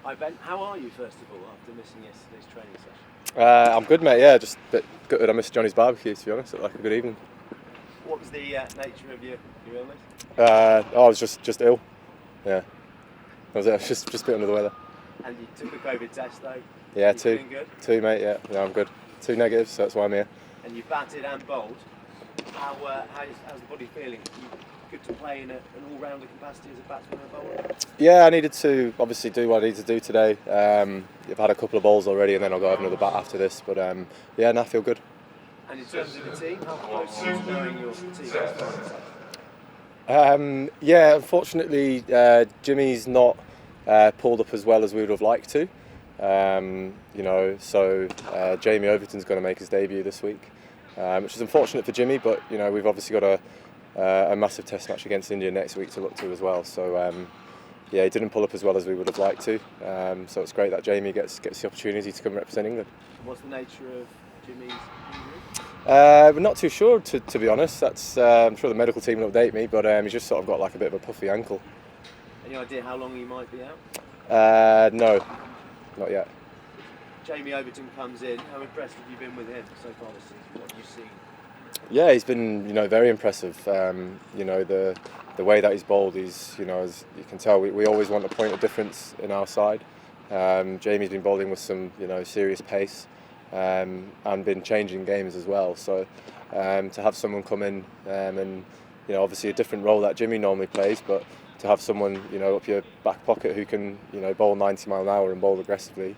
Hi Ben, how are you first of all after missing yesterday's training session? I'm good, mate. Yeah, just a bit gutted I missed Johnny's barbecue. To be honest, it looked like a good evening. What was the nature of your illness? I was just ill. Yeah, I was just a bit under the weather. And you took the COVID test though? Yeah, you feeling good? two, mate. Yeah, I'm good. Two negatives, so that's why I'm here. And you batted and bowled. How's the body feeling? You good to play in an all-rounder capacity as a batsman and bowler? Yeah, I needed to obviously do what I need to do today. I've had a couple of bowls already, and then I'll go have another bat after this. But yeah, I feel good. And in terms of the team, how close are you to knowing your team? Yeah, unfortunately, Jimmy's not pulled up as well as we would have liked to. So Jamie Overton's going to make his debut this week, which is unfortunate for Jimmy. But we've obviously got a massive Test match against India next week to look to as well. So yeah, he didn't pull up as well as we would have liked to. So it's great that Jamie gets the opportunity to come represent England. What's the nature of Jimmy's injury? We're not too sure, to be honest. That's I'm sure the medical team will update me, but he's just sort of got like a bit of a puffy ankle. Any idea how long he might be out? No, not yet. Jamie Overton comes in. How impressed have you been with him so far this season? What have you seen? Yeah, he's been very impressive. The way that he's bowled, as you can tell, we always want a point of difference in our side. Jamie's been bowling with some serious pace. And been changing games as well. So to have someone come in and obviously a different role that Jimmy normally plays, but to have someone up your back pocket who can bowl 90 mile an hour and bowl aggressively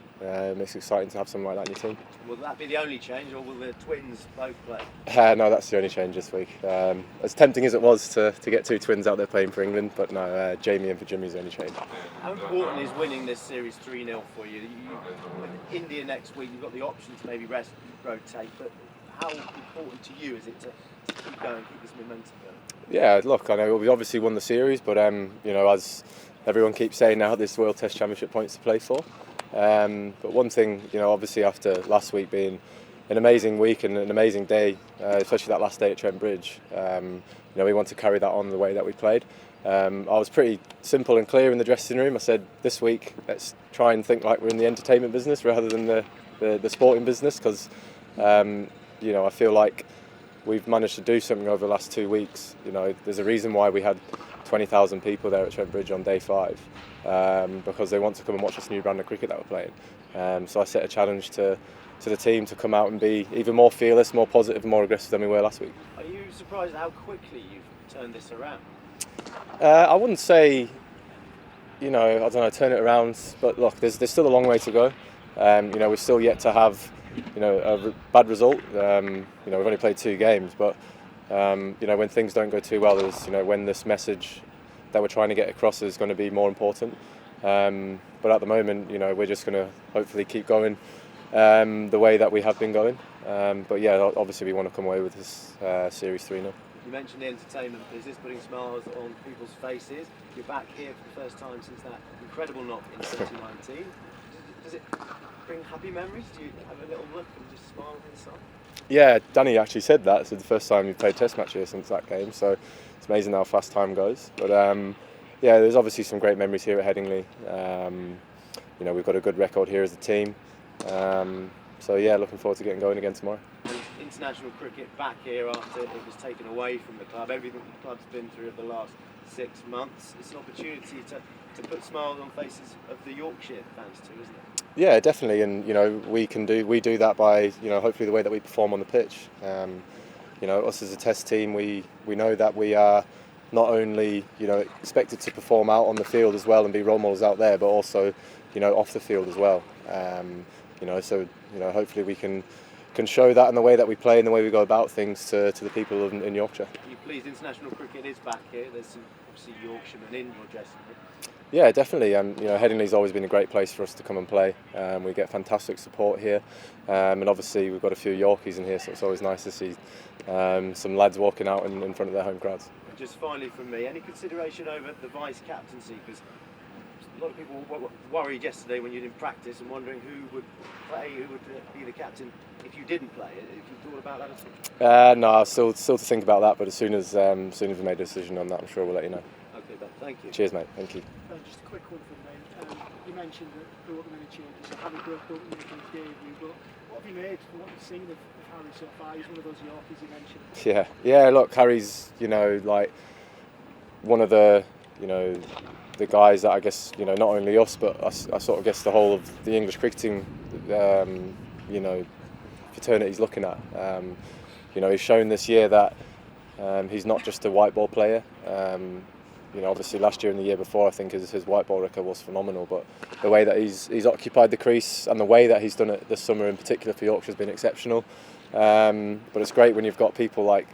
makes it exciting to have someone like that in your team. Will that be the only change, or will the twins both play? No, that's the only change this week. As tempting as it was to get two twins out there playing for England, but no, Jamie in for Jimmy's the only change. How important is winning this series 3-0 for you? With India next week, you've got the option to maybe rest, rotate, but how important to you is it to keep going, keep this momentum going? Yeah, look, I know we obviously won the series, but as everyone keeps saying now, this World Test Championship points to play for. But one thing, obviously after last week being an amazing week and an amazing day, especially that last day at Trent Bridge, we want to carry that on the way that we played. I was pretty simple and clear in the dressing room. I said, this week, let's try and think like we're in the entertainment business rather than the sporting business, because I feel like we've managed to do something over the last 2 weeks. There's a reason why we had 20,000 people there at Trent Bridge on day 5, because they want to come and watch this new brand of cricket that we're playing. So I set a challenge to the team to come out and be even more fearless, more positive, more aggressive than we were last week. Are you surprised at how quickly you've turned this around? I wouldn't say, turn it around, but look, there's still a long way to go. We're still yet to have a bad result. We've only played 2 games, but when things don't go too well, there's when this message that we're trying to get across is going to be more important. But at the moment, we're just going to hopefully keep going the way that we have been going. But yeah, obviously we want to come away with this series 3-0. You mentioned the entertainment business, putting smiles on people's faces. You're back here for the first time since that incredible knock in 2019. Does it bring happy memories? Do you have a little look and just smile inside? Yeah, Danny actually said that. It's the first time we've played Test match here since that game, so it's amazing how fast time goes. But yeah, there's obviously some great memories here at Headingley. We've got a good record here as a team. So yeah, looking forward to getting going again tomorrow. International cricket back here after it was taken away from the club. Everything the club's been through over the last 6 months. It's an opportunity to put smiles on faces of the Yorkshire fans too, isn't it? Yeah, definitely, and we do that by hopefully the way that we perform on the pitch. Us as a Test team, we know that we are not only expected to perform out on the field as well and be role models out there, but also off the field as well. So hopefully we can show that in the way that we play and the way we go about things to the people in Yorkshire. Are you pleased international cricket is back here? There's some obviously Yorkshiremen in your dressing room. Yeah, definitely. Headingley's always been a great place for us to come and play. We get fantastic support here, and obviously we've got a few Yorkies in here, so it's always nice to see some lads walking out in front of their home crowds. And just finally from me, any consideration over the vice-captaincy? Because a lot of people were worried yesterday when you didn't practice and wondering who would play, who would be the captain if you didn't play. Have you thought about that at all? No, still to think about that, but as soon as we made a decision on that, I'm sure we'll let you know. Okay, Ben. Thank you. Cheers, mate. Thank you. Just a quick one from me. You mentioned that there weren't many changes, so Harry broke up in his debut, but what have you made from what you've seen of Harry so far? He's one of those Yorkies you mentioned. Yeah. Look, Harry's, like one of the, the guys that I guess, not only us, but I sort of guess the whole of the English cricketing, fraternity he's looking at. He's shown this year that he's not just a white ball player. Obviously last year and the year before, I think his white ball record was phenomenal. But the way that he's occupied the crease and the way that he's done it this summer, in particular for Yorkshire, has been exceptional. But it's great when you've got people like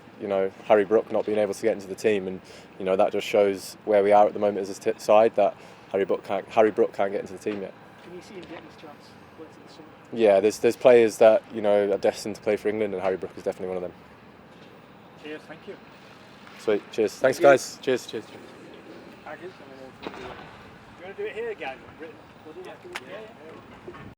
Harry Brook not being able to get into the team, and that just shows where we are at the moment as a side, that Harry Brook can't get into the team yet. Can you see him getting his chance later this summer? Yeah, there's players that are destined to play for England, and Harry Brook is definitely one of them. Cheers, thank you. Sweet, cheers. Thanks, guys. Cheers. You want to do it here again? Yeah.